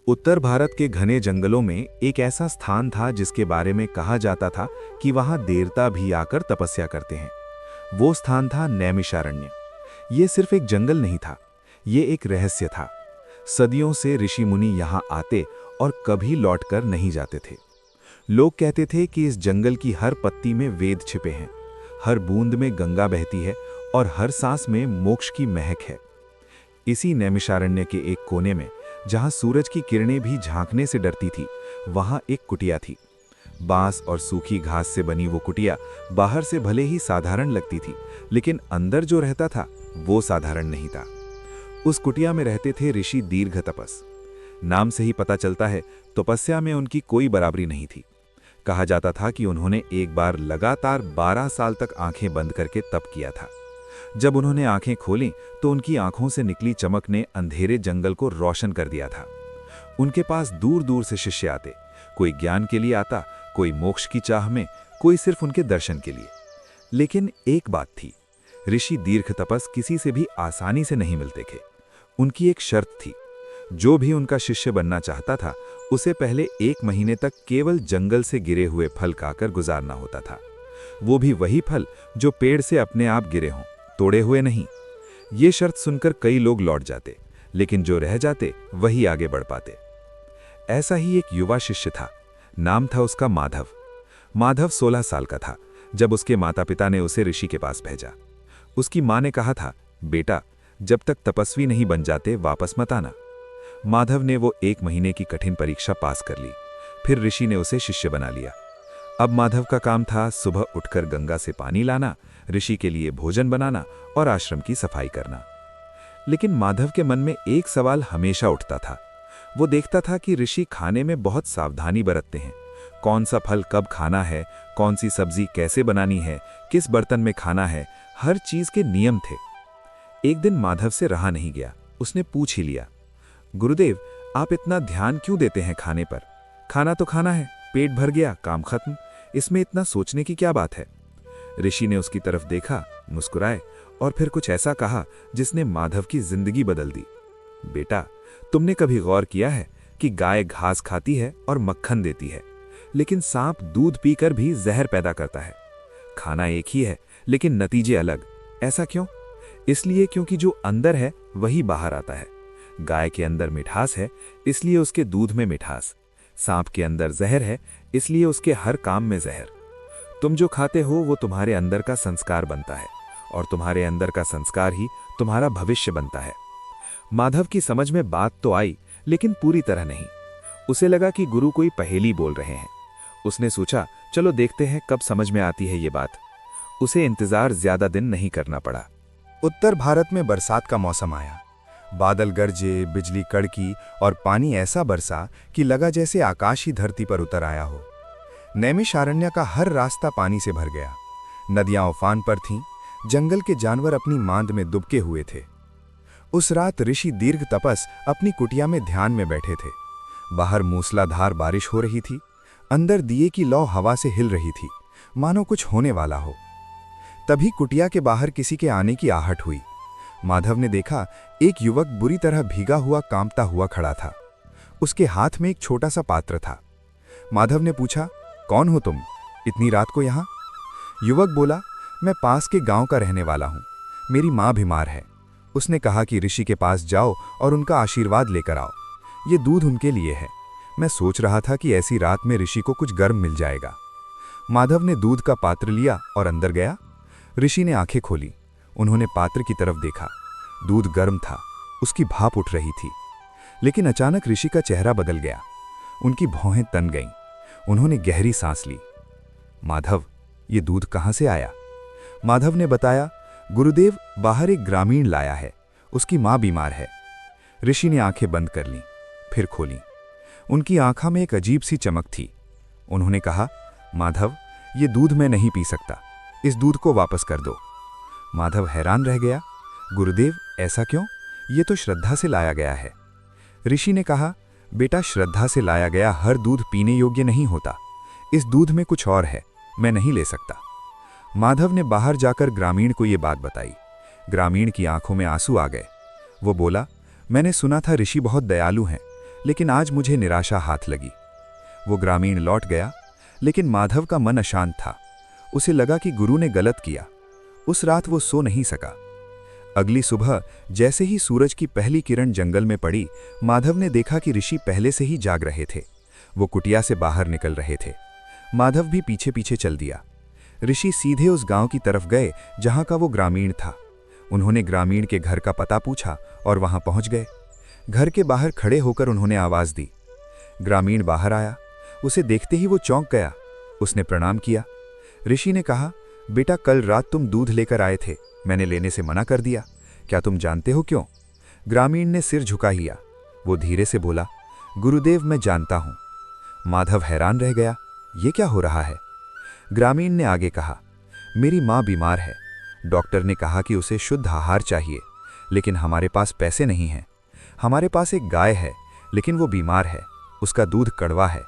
उत्तर भारत के घने जंगलों में एक ऐसा स्थान था जिसके बारे में कहा जाता था कि वहां देवता भी आकर तपस्या करते हैं। वो स्थान था नैमिषारण्य। ये सिर्फ एक जंगल नहीं था, ये एक रहस्य था। सदियों से ऋषि मुनि यहाँ आते और कभी लौटकर नहीं जाते थे। लोग कहते थे कि इस जंगल की हर पत्ती में वेद छिपे हैं, हर बूंद में गंगा बहती है और हर सांस में मोक्ष की महक है। इसी नैमिषारण्य के एक कोने में, जहां सूरज की किरणें भी झांकने से डरती थी, वहां एक कुटिया थी। बांस और सूखी घास से बनी वो कुटिया बाहर से भले ही साधारण लगती थी, लेकिन अंदर जो रहता था वो साधारण नहीं था। उस कुटिया में रहते थे ऋषि दीर्घ तपस। नाम से ही पता चलता है, तपस्या में उनकी कोई बराबरी नहीं थी। कहा जाता था कि उन्होंने एक बार लगातार 12 साल तक आंखें बंद करके तप किया था। जब उन्होंने आंखें खोलीं तो उनकी आंखों से निकली चमक ने अंधेरे जंगल को रोशन कर दिया था। उनके पास दूर दूर से शिष्य आते, कोई ज्ञान के लिए आता, कोई मोक्ष की चाह में, कोई सिर्फ उनके दर्शन के लिए। लेकिन एक बात थी, ऋषि दीर्घ तपस किसी से भी आसानी से नहीं मिलते थे। उनकी एक शर्त थी, जो भी उनका शिष्य बनना चाहता था उसे पहले 1 महीने तक केवल जंगल से गिरे हुए फल खाकर गुजारना होता था। वो भी वही फल जो पेड़ से अपने आप गिरे हों, तोड़े हुए नहीं। ये शर्त सुनकर कई लोग लौट जाते, लेकिन जो रह जाते वही आगे बढ़ पाते। ऐसा ही एक युवा शिष्य था। नाम था उसका माधव। माधव 16 साल का था जब उसके माता पिता ने उसे ऋषि के पास भेजा। उसकी माँ ने कहा था, बेटा जब तक तपस्वी नहीं बन जाते वापस मत आना। माधव ने वो 1 महीने की कठिन परीक्षा पास कर ली। फिर ऋषि ने उसे शिष्य बना लिया। अब माधव का काम था सुबह उठकर गंगा से पानी लाना, ऋषि के लिए भोजन बनाना और आश्रम की सफाई करना। लेकिन माधव के मन में एक सवाल हमेशा उठता था। वो देखता था कि ऋषि खाने में बहुत सावधानी बरतते हैं। कौन सा फल कब खाना है, कौन सी सब्जी कैसे बनानी है, किस बर्तन में खाना है, हर चीज के नियम थे। एक दिन माधव से रहा नहीं गया, उसने पूछ ही लिया, गुरुदेव आप इतना ध्यान क्यों देते हैं खाने पर? खाना तो खाना है, पेट भर गया, काम खत्म, इसमें इतना सोचने की क्या बात है? ऋषि ने उसकी तरफ देखा, मुस्कुराए और फिर कुछ ऐसा कहा जिसने माधव की जिंदगी बदल दी। बेटा तुमने कभी गौर किया है कि गाय घास खाती है और मक्खन देती है, लेकिन सांप दूध पीकर भी जहर पैदा करता है। खाना एक ही है लेकिन नतीजे अलग। ऐसा क्यों? इसलिए क्योंकि जो अंदर है वही बाहर आता है। गाय के अंदर मिठास है इसलिए उसके दूध में मिठास, सांप के अंदर जहर है इसलिए उसके हर काम में जहर। तुम जो खाते हो वो तुम्हारे अंदर का संस्कार बनता है और तुम्हारे अंदर का संस्कार ही तुम्हारा भविष्य बनता है। माधव की समझ में बात तो आई, लेकिन पूरी तरह नहीं। उसे लगा कि गुरु कोई पहेली बोल रहे हैं। उसने सोचा, चलो देखते हैं कब समझ में आती है ये बात। उसे इंतजार ज्यादा दिन नहीं करना पड़ा। उत्तर भारत में बरसात का मौसम आया। बादल गरजे, बिजली कड़की और पानी ऐसा बरसा कि लगा जैसे आकाश ही धरती पर उतर आया हो। नैमिषारण्य का हर रास्ता पानी से भर गया। नदियां उफान पर थीं, जंगल के जानवर अपनी मांद में दुबके हुए थे। उस रात ऋषि दीर्घ तपस अपनी कुटिया में ध्यान में बैठे थे। बाहर मूसलाधार बारिश हो रही थी, अंदर दिए की लौ हवा से हिल रही थी, मानो कुछ होने वाला हो। तभी कुटिया के बाहर किसी के आने की आहट हुई। माधव ने देखा, एक युवक बुरी तरह भीगा हुआ कांपता हुआ खड़ा था। उसके हाथ में एक छोटा सा पात्र था। माधव ने पूछा, कौन हो तुम, इतनी रात को यहाँ? युवक बोला, मैं पास के गांव का रहने वाला हूँ, मेरी माँ बीमार है। उसने कहा कि ऋषि के पास जाओ और उनका आशीर्वाद लेकर आओ। ये दूध उनके लिए है। मैं सोच रहा था कि ऐसी रात में ऋषि को कुछ गर्म मिल जाएगा। माधव ने दूध का पात्र लिया और अंदर गया। ऋषि ने आंखें खोली। उन्होंने पात्र की तरफ देखा। दूध गर्म था, उसकी भाप उठ रही थी। लेकिन अचानक ऋषि का चेहरा बदल गया। उनकी भौहें तन गईं। उन्होंने गहरी सांस ली। माधव, ये दूध कहाँ से आया? माधव ने बताया, गुरुदेव बाहर एक ग्रामीण लाया है, उसकी माँ बीमार है। ऋषि ने आंखें बंद कर लीं, फिर खोलीं। उनकी आंखों में एक अजीब सी चमक थी। उन्होंने कहा, माधव ये दूध मैं नहीं पी सकता, इस दूध को वापस कर दो। माधव हैरान रह गया, गुरुदेव ऐसा क्यों? ये तो श्रद्धा से लाया गया है। ऋषि ने कहा, बेटा श्रद्धा से लाया गया हर दूध पीने योग्य नहीं होता। इस दूध में कुछ और है, मैं नहीं ले सकता। माधव ने बाहर जाकर ग्रामीण को ये बात बताई। ग्रामीण की आंखों में आंसू आ गए। वो बोला, मैंने सुना था ऋषि बहुत दयालु हैं, लेकिन आज मुझे निराशा हाथ लगी। वो ग्रामीण लौट गया, लेकिन माधव का मन अशांत था। उसे लगा कि गुरु ने गलत किया। उस रात वो सो नहीं सका। अगली सुबह जैसे ही सूरज की पहली किरण जंगल में पड़ी, माधव ने देखा कि ऋषि पहले से ही जाग रहे थे। वो कुटिया से बाहर निकल रहे थे। माधव भी पीछे पीछे चल दिया। ऋषि सीधे उस गांव की तरफ गए जहां का वो ग्रामीण था। उन्होंने ग्रामीण के घर का पता पूछा और वहां पहुंच गए। घर के बाहर खड़े होकर उन्होंने आवाज दी। ग्रामीण बाहर आया। उसे देखते ही वो चौंक गया। उसने प्रणाम किया। ऋषि ने कहा, बेटा, कल रात तुम दूध लेकर आए थे, मैंने लेने से मना कर दिया। क्या तुम जानते हो क्यों? ग्रामीण ने सिर झुका लिया। वो धीरे से बोला, गुरुदेव, मैं जानता हूं। माधव हैरान रह गया। ये क्या हो रहा है? ग्रामीण ने आगे कहा, मेरी माँ बीमार है। डॉक्टर ने कहा कि उसे शुद्ध आहार चाहिए, लेकिन हमारे पास पैसे नहीं हैं। हमारे पास एक गाय है, लेकिन वो बीमार है। उसका दूध कड़वा है,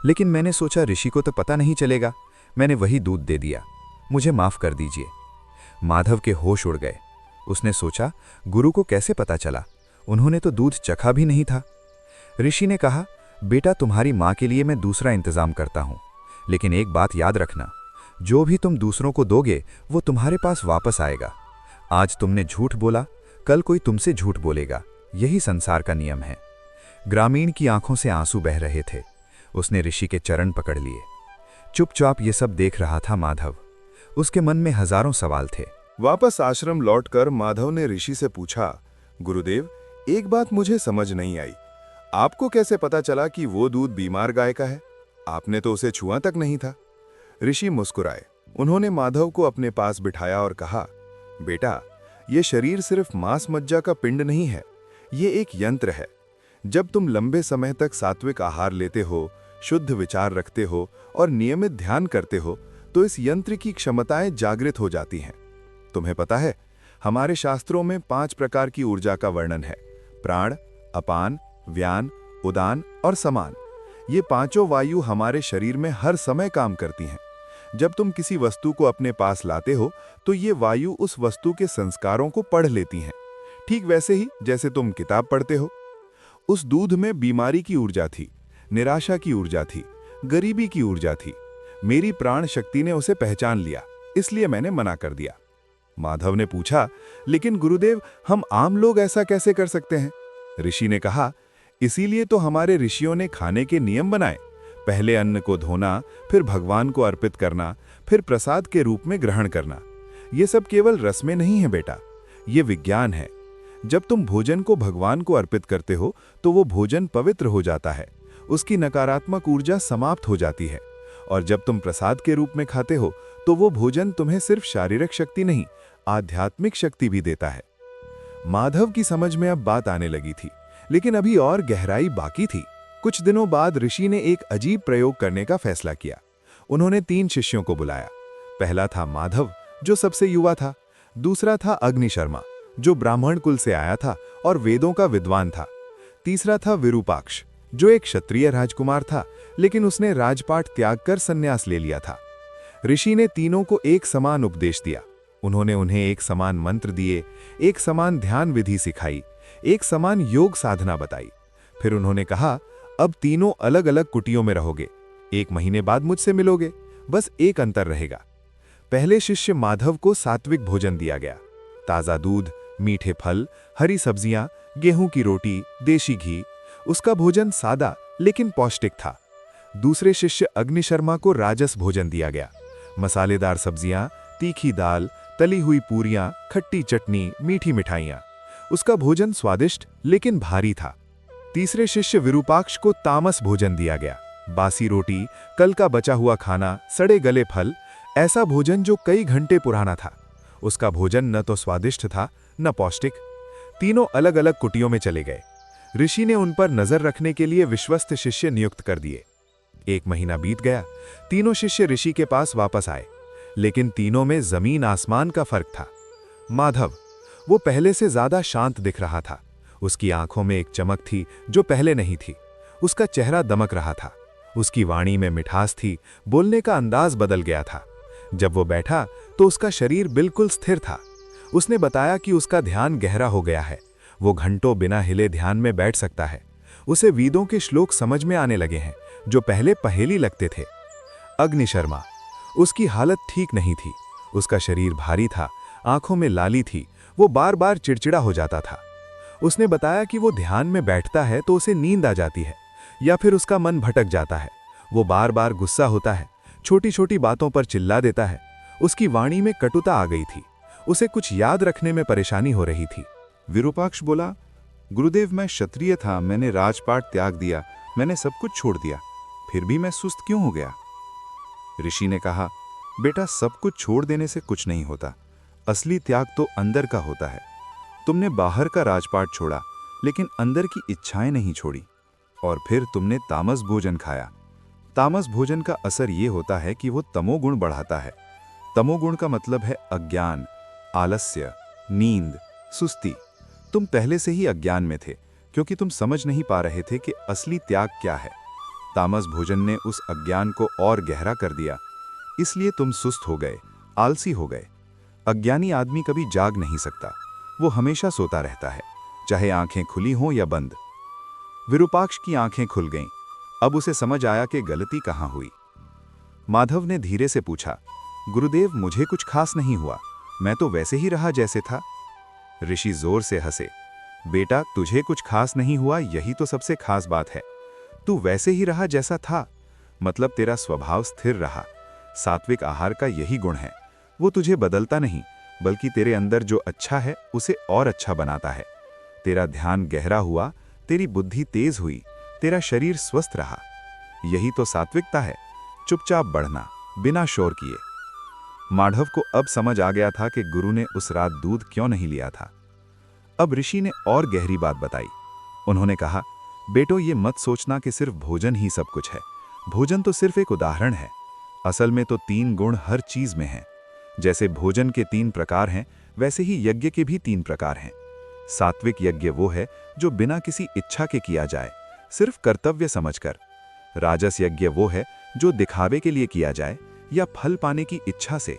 लेकिन मैंने सोचा ऋषि को तो पता नहीं चलेगा। मैंने वही दूध दे दिया। मुझे माफ कर दीजिए। माधव के होश उड़ गए। उसने सोचा, गुरु को कैसे पता चला? उन्होंने तो दूध चखा भी नहीं था। ऋषि ने कहा, बेटा, तुम्हारी माँ के लिए मैं दूसरा इंतजाम करता हूँ, लेकिन एक बात याद रखना, जो भी तुम दूसरों को दोगे वो तुम्हारे पास वापस आएगा। आज तुमने झूठ बोला, कल कोई तुमसे झूठ बोलेगा। यही संसार का नियम है। ग्रामीण की आंखों से आंसू बह रहे थे। उसने ऋषि के चरण पकड़ लिए। चुपचाप ये सब देख रहा था माधव। उसके मन में हजारों सवाल थे। वापस आश्रम लौटकर माधव ने ऋषि से पूछा, गुरुदेव, एक बात मुझे समझ नहीं आई। आपको कैसे पता चला कि वो दूध बीमार गाय का है? आपने तो उसे छुआ तक नहीं था। ऋषि मुस्कुराए। उन्होंने माधव को अपने पास बिठाया और कहा, बेटा, ये शरीर सिर्फ मांस मज्जा का पिंड नहीं है, ये एक यंत्र है। जब तुम लंबे समय तक सात्विक आहार लेते हो, शुद्ध विचार रखते हो और नियमित ध्यान करते हो, तो इस यंत्र की क्षमताएं जागृत हो जाती हैं। तुम्हें पता है, हमारे शास्त्रों में 5 प्रकार की ऊर्जा का वर्णन है: प्राण, अपान, व्यान, उदान और समान। ये पांचों वायु हमारे शरीर में हर समय काम करती हैं। जब तुम किसी वस्तु को अपने पास लाते हो, तो ये वायु उस वस्तु के संस्कारों को पढ़ लेती हैं, ठीक वैसे ही जैसे तुम किताब पढ़ते हो। उस दूध में बीमारी की ऊर्जा थी, निराशा की ऊर्जा थी, गरीबी की ऊर्जा थी। मेरी प्राण शक्ति ने उसे पहचान लिया, इसलिए मैंने मना कर दिया। माधव ने पूछा, लेकिन गुरुदेव, हम आम लोग ऐसा कैसे कर सकते हैं? ऋषि ने कहा, इसीलिए तो हमारे ऋषियों ने खाने के नियम बनाए। पहले अन्न को धोना, फिर भगवान को अर्पित करना, फिर प्रसाद के रूप में ग्रहण करना। ये सब केवल रस्में नहीं है बेटा, ये विज्ञान है। जब तुम भोजन को भगवान को अर्पित करते हो, तो वो भोजन पवित्र हो जाता है, उसकी नकारात्मक ऊर्जा समाप्त हो जाती है। और जब तुम प्रसाद के रूप में खाते हो, तो वो भोजन तुम्हें सिर्फ शारीरिक शक्ति नहीं, आध्यात्मिक शक्ति भी देता है। माधव की समझ में अब बात आने लगी थी, लेकिन अभी और गहराई बाकी थी। कुछ दिनों बाद ऋषि ने एक अजीब प्रयोग करने का फैसला किया। उन्होंने 3 शिष्यों को बुलाया। पहला था माधव, जो सबसे युवा था। दूसरा था अग्निशर्मा, जो ब्राह्मण कुल से आया था और वेदों का विद्वान था। तीसरा था विरूपाक्ष, जो एक क्षत्रिय राजकुमार था, लेकिन उसने राजपाट त्याग कर संन्यास ले लिया था। ऋषि ने तीनों को एक समान उपदेश दिया। उन्होंने उन्हें एक समान मंत्र दिए, एक समान ध्यान विधि सिखाई, एक समान योग साधना बताई। फिर उन्होंने कहा, अब तीनों अलग अलग कुटियों में रहोगे। 1 महीने बाद मुझसे मिलोगे। बस एक अंतर रहेगा। पहले शिष्य माधव को सात्विक भोजन दिया गया। ताजा दूध, मीठे फल, हरी सब्जियां, गेहूं की रोटी, देशी घी। उसका भोजन सादा लेकिन पौष्टिक था। दूसरे शिष्य अग्निशर्मा को राजस भोजन दिया गया। मसालेदार सब्जियां, तीखी दाल, तली हुई पूरियां, खट्टी चटनी, मीठी मिठाइयां। उसका भोजन स्वादिष्ट लेकिन भारी था। तीसरे शिष्य विरूपाक्ष को तामस भोजन दिया गया। बासी रोटी, कल का बचा हुआ खाना, सड़े गले फल, ऐसा भोजन जो कई घंटे पुराना था। उसका भोजन न तो स्वादिष्ट था न पौष्टिक। तीनों अलग अलग कुटियों में चले गए। ऋषि ने उन पर नजर रखने के लिए विश्वस्त शिष्य नियुक्त कर दिए। 1 महीना बीत गया। तीनों शिष्य ऋषि के पास वापस आए, लेकिन तीनों में जमीन आसमान का फर्क था। माधव, वो पहले से ज्यादा शांत दिख रहा था। उसकी आंखों में एक चमक थी जो पहले नहीं थी। उसका चेहरा दमक रहा था। उसकी वाणी में मिठास थी, बोलने का अंदाज बदल गया था। जब वो बैठा तो उसका शरीर बिल्कुल स्थिर था। उसने बताया कि उसका ध्यान गहरा हो गया है। वो घंटों बिना हिले ध्यान में बैठ सकता है। उसे वेदों के श्लोक समझ में आने लगे हैं जो पहले पहेली लगते थे। अग्निशर्मा, उसकी हालत ठीक नहीं थी। उसका शरीर भारी था, आंखों में लाली थी, वो बार बार चिड़चिड़ा हो जाता था। उसने बताया कि वो ध्यान में बैठता है तो उसे नींद आ जाती है या फिर उसका मन भटक जाता है। वो बार बार गुस्सा होता है, छोटी छोटी बातों पर चिल्ला देता है। उसकी वाणी में कटुता आ गई थी। उसे कुछ याद रखने में परेशानी हो रही थी। विरूपाक्ष बोला, गुरुदेव मैं क्षत्रिय था, मैंने राजपाट त्याग दिया, मैंने सब कुछ छोड़ दिया, फिर भी मैं सुस्त क्यों हो गया? ऋषि ने कहा, बेटा सब कुछ छोड़ देने से कुछ नहीं होता, असली त्याग तो अंदर का होता है। तुमने बाहर का राजपाट छोड़ा लेकिन अंदर की इच्छाएं नहीं छोड़ी, और फिर तुमने तामस भोजन खाया। तामस भोजन का असर ये होता है कि वो तमोगुण बढ़ाता है। तमोगुण का मतलब है अज्ञान, आलस्य, नींद, सुस्ती। तुम पहले से ही अज्ञान में थे क्योंकि तुम समझ नहीं पा रहे थे कि असली त्याग क्या है। तामस भोजन ने उस अज्ञान को और गहरा कर दिया, इसलिए तुम सुस्त हो गए, आलसी हो गए। अज्ञानी आदमी कभी जाग नहीं सकता, वो हमेशा सोता रहता है, चाहे आंखें खुली हों या बंद। विरूपाक्ष की आंखें खुल गईं। अब उसे समझ आया कि गलती कहां हुई। माधव ने धीरे से पूछा, गुरुदेव मुझे कुछ खास नहीं हुआ, मैं तो वैसे ही रहा जैसे था। ऋषि जोर से हंसे, बेटा तुझे कुछ खास नहीं हुआ, यही तो सबसे खास बात है। तू वैसे ही रहा जैसा था, मतलब तेरा स्वभाव स्थिर रहा। सात्विक आहार का यही गुण है, वो तुझे बदलता नहीं बल्कि तेरे अंदर जो अच्छा है उसे और अच्छा बनाता है। तेरा ध्यान गहरा हुआ, तेरी बुद्धि तेज हुई, तेरा शरीर स्वस्थ रहा। यही तो सात्विकता है, चुपचाप बढ़ना, बिना शोर किए। माधव को अब समझ आ गया था कि गुरु ने उस रात दूध क्यों नहीं लिया था। अब ऋषि ने और गहरी बात बताई। उन्होंने कहा, बेटो ये मत सोचना कि सिर्फ भोजन ही सब कुछ है। भोजन तो सिर्फ एक उदाहरण है, असल में तो 3 गुण हर चीज में हैं। जैसे भोजन के 3 प्रकार हैं, वैसे ही यज्ञ के भी 3 प्रकार हैं। सात्विक यज्ञ वो है जो बिना किसी इच्छा के किया जाए, सिर्फ कर्तव्य समझकर। राजस यज्ञ वो है जो दिखावे के लिए किया जाए या फल पाने की इच्छा से।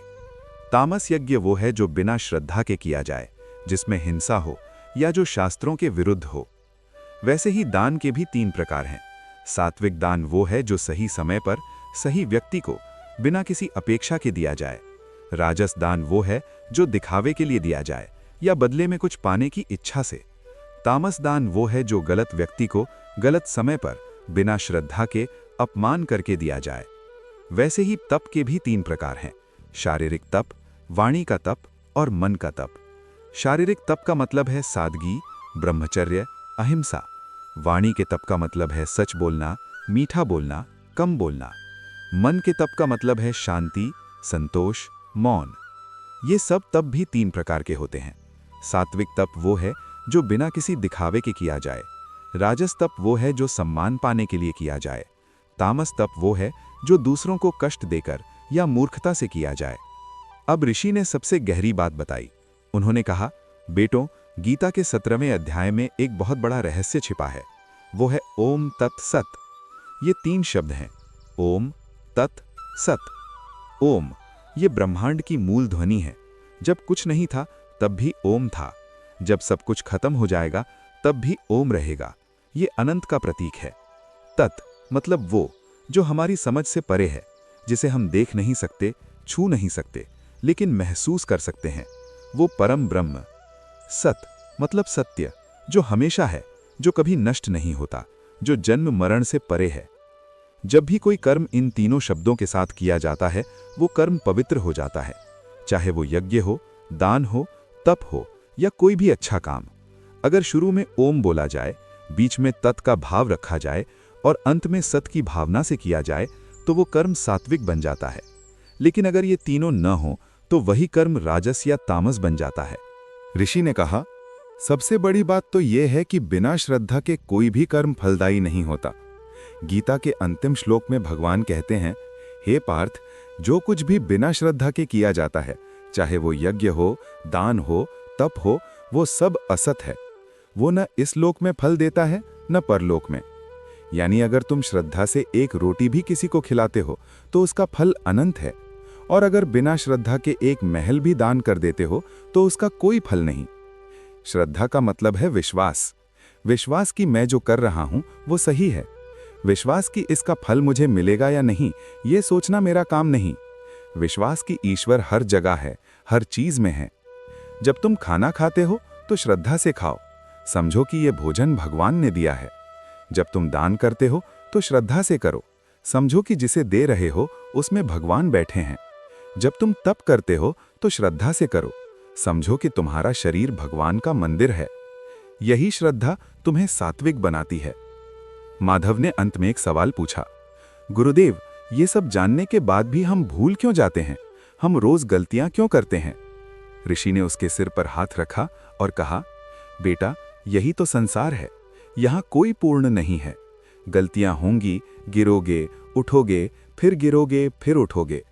तामस यज्ञ वो है जो बिना श्रद्धा के किया जाए, जिसमें हिंसा हो या जो शास्त्रों के विरुद्ध हो। वैसे ही दान के भी 3 प्रकार हैं। सात्विक दान वो है जो सही समय पर सही व्यक्ति को बिना किसी अपेक्षा के दिया जाए। राजस दान वो है जो दिखावे के लिए दिया जाए या बदले में कुछ पाने की इच्छा से। तामस दान वो है जो गलत व्यक्ति को गलत समय पर बिना श्रद्धा के अपमान करके दिया जाए। वैसे ही तप के भी 3 प्रकार हैं, शारीरिक तप, वाणी का तप और मन का तप। शारीरिक तप का मतलब है सादगी, ब्रह्मचर्य, अहिंसा। वाणी के तप का मतलब है सच बोलना, मीठा बोलना, कम बोलना। मन के तप का मतलब है शांति, संतोष, मौन। ये सब तप भी 3 प्रकार के होते हैं। सात्विक तप वो है जो बिना किसी दिखावे के किया जाए। राजस तप वो है जो सम्मान पाने के लिए किया जाए। तामस तप वो है जो दूसरों को कष्ट देकर या मूर्खता से किया जाए। अब ऋषि ने सबसे गहरी बात बताई। उन्होंने कहा, बेटों गीता के 17वें अध्याय में एक बहुत बड़ा रहस्य छिपा है, वो है ओम तत् सत। ये 3 शब्द हैं, ओम तत् सत। ओम ये ब्रह्मांड की मूल ध्वनि है। जब कुछ नहीं था तब भी ओम था, जब सब कुछ खत्म हो जाएगा तब भी ओम रहेगा। ये अनंत का प्रतीक है। तत् मतलब वो जो हमारी समझ से परे है, जिसे हम देख नहीं सकते, छू नहीं सकते, लेकिन महसूस कर सकते हैं, वो परम ब्रह्म। सत मतलब सत्य, जो हमेशा है, जो कभी नष्ट नहीं होता, जो जन्म मरण से परे है। जब भी कोई कर्म इन तीनों शब्दों के साथ किया जाता है, वो कर्म पवित्र हो जाता है, चाहे वो यज्ञ हो, दान हो, तप हो या कोई भी अच्छा काम। अगर शुरू में ओम बोला जाए, बीच में तत् का भाव रखा जाए और अंत में सत की भावना से किया जाए तो वो कर्म सात्विक बन जाता है। लेकिन अगर ये तीनों न हो तो वही कर्म राजस या तामस बन जाता है। ऋषि ने कहा, सबसे बड़ी बात तो यह है कि बिना श्रद्धा के कोई भी कर्म फलदायी नहीं होता। गीता के अंतिम श्लोक में भगवान कहते हैं, हे पार्थ, जो कुछ भी बिना श्रद्धा के किया जाता है, चाहे वो यज्ञ हो, दान हो, तप हो, वो सब असत है। वो न इस लोक में फल देता है न परलोक में। यानी अगर तुम श्रद्धा से एक रोटी भी किसी को खिलाते हो तो उसका फल अनंत है, और अगर बिना श्रद्धा के एक महल भी दान कर देते हो तो उसका कोई फल नहीं। श्रद्धा का मतलब है विश्वास। विश्वास कि मैं जो कर रहा हूं वो सही है। विश्वास कि इसका फल मुझे मिलेगा या नहीं, ये सोचना मेरा काम नहीं। विश्वास कि ईश्वर हर जगह है, हर चीज में है। जब तुम खाना खाते हो तो श्रद्धा से खाओ, समझो कि ये भोजन भगवान ने दिया है। जब तुम दान करते हो तो श्रद्धा से करो, समझो कि जिसे दे रहे हो उसमें भगवान बैठे हैं। जब तुम तप करते हो तो श्रद्धा से करो, समझो कि तुम्हारा शरीर भगवान का मंदिर है। यही श्रद्धा तुम्हें सात्विक बनाती है। माधव ने अंत में एक सवाल पूछा, गुरुदेव, ये सब जानने के बाद भी हम भूल क्यों जाते हैं? हम रोज गलतियां क्यों करते हैं? ऋषि ने उसके सिर पर हाथ रखा और कहा, बेटा, यही तो संसार है। यहां कोई पूर्ण नहीं है। गलतियां होंगी, गिरोगे, उठोगे, फिर गिरोगे, फिर उठोगे।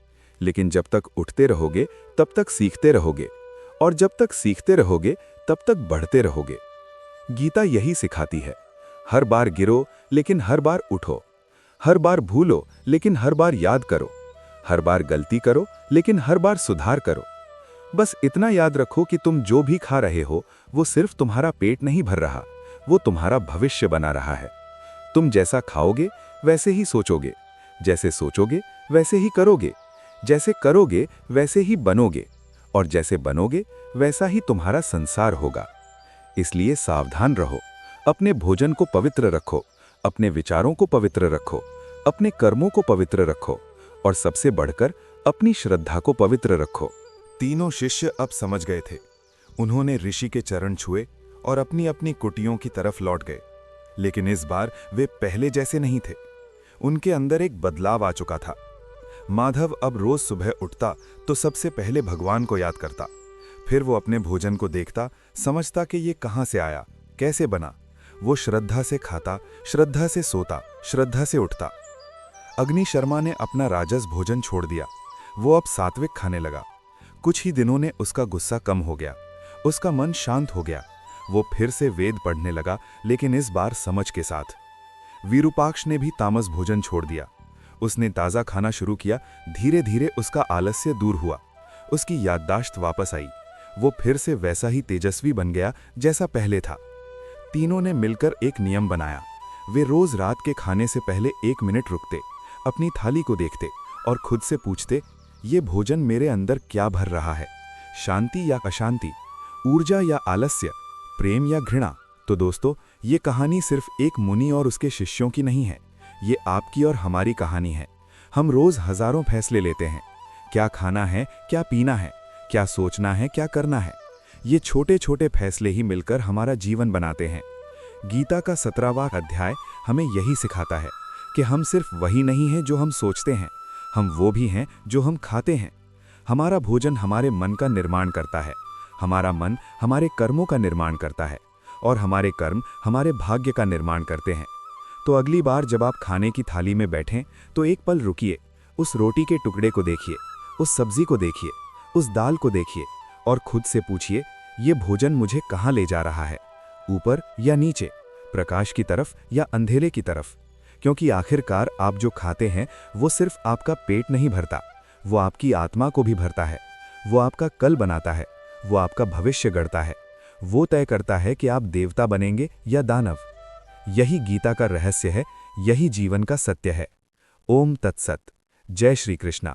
लेकिन जब तक उठते रहोगे तब तक सीखते रहोगे, और जब तक सीखते रहोगे तब तक बढ़ते रहोगे। गीता यही सिखाती है। हर बार गिरो लेकिन हर बार उठो, हर बार भूलो लेकिन हर बार याद करो, हर बार गलती करो लेकिन हर बार सुधार करो। बस इतना याद रखो कि तुम जो भी खा रहे हो वो सिर्फ तुम्हारा पेट नहीं भर रहा, वो तुम्हारा भविष्य बना रहा है। तुम जैसा खाओगे वैसे ही सोचोगे, जैसे सोचोगे वैसे ही करोगे, जैसे करोगे वैसे ही बनोगे, और जैसे बनोगे वैसा ही तुम्हारा संसार होगा। इसलिए सावधान रहो, अपने भोजन को पवित्र रखो, अपने विचारों को पवित्र रखो, अपने कर्मों को पवित्र रखो, और सबसे बढ़कर अपनी श्रद्धा को पवित्र रखो। तीनों शिष्य अब समझ गए थे। उन्होंने ऋषि के चरण छुए और अपनी अपनी कुटियों की तरफ लौट गए। लेकिन इस बार वे पहले जैसे नहीं थे। उनके अंदर एक बदलाव आ चुका था। माधव अब रोज सुबह उठता तो सबसे पहले भगवान को याद करता। फिर वो अपने भोजन को देखता, समझता कि ये कहाँ से आया, कैसे बना। वो श्रद्धा से खाता, श्रद्धा से सोता, श्रद्धा से उठता। अग्नि शर्मा ने अपना राजस भोजन छोड़ दिया। वो अब सात्विक खाने लगा। कुछ ही दिनों ने उसका गुस्सा कम हो गया, उसका मन शांत हो गया। वो फिर से वेद पढ़ने लगा, लेकिन इस बार समझ के साथ। विरूपाक्ष ने भी तामस भोजन छोड़ दिया। उसने ताज़ा खाना शुरू किया। धीरे धीरे उसका आलस्य दूर हुआ, उसकी याददाश्त वापस आई। वो फिर से वैसा ही तेजस्वी बन गया जैसा पहले था। तीनों ने मिलकर एक नियम बनाया। वे रोज रात के खाने से पहले 1 मिनट रुकते, अपनी थाली को देखते और खुद से पूछते, ये भोजन मेरे अंदर क्या भर रहा है? शांति या अशांति, ऊर्जा या आलस्य, प्रेम या घृणा? तो दोस्तों, ये कहानी सिर्फ एक मुनि और उसके शिष्यों की नहीं है, ये आपकी और हमारी कहानी है। हम रोज हजारों फैसले लेते हैं, क्या खाना है, क्या पीना है, क्या सोचना है, क्या करना है। ये छोटे छोटे फैसले ही मिलकर हमारा जीवन बनाते हैं। गीता का 17वां अध्याय हमें यही सिखाता है कि हम सिर्फ वही नहीं हैं जो हम सोचते हैं, हम वो भी हैं जो हम खाते हैं। हमारा भोजन हमारे मन का निर्माण करता है, हमारा मन हमारे कर्मों का निर्माण करता है, और हमारे कर्म हमारे भाग्य का निर्माण करते हैं। तो अगली बार जब आप खाने की थाली में बैठें तो एक पल रुकिए, उस रोटी के टुकड़े को देखिए, उस सब्जी को देखिए, उस दाल को देखिए, और खुद से पूछिए, ये भोजन मुझे कहाँ ले जा रहा है, ऊपर या नीचे, प्रकाश की तरफ या अंधेरे की तरफ? क्योंकि आखिरकार आप जो खाते हैं वो सिर्फ आपका पेट नहीं भरता, वो आपकी आत्मा को भी भरता है, वो आपका कल बनाता है, वो आपका भविष्य गढ़ता है, वो तय करता है कि आप देवता बनेंगे या दानव। यही गीता का रहस्य है, यही जीवन का सत्य है। ओम तत्सत। जय श्री कृष्णा।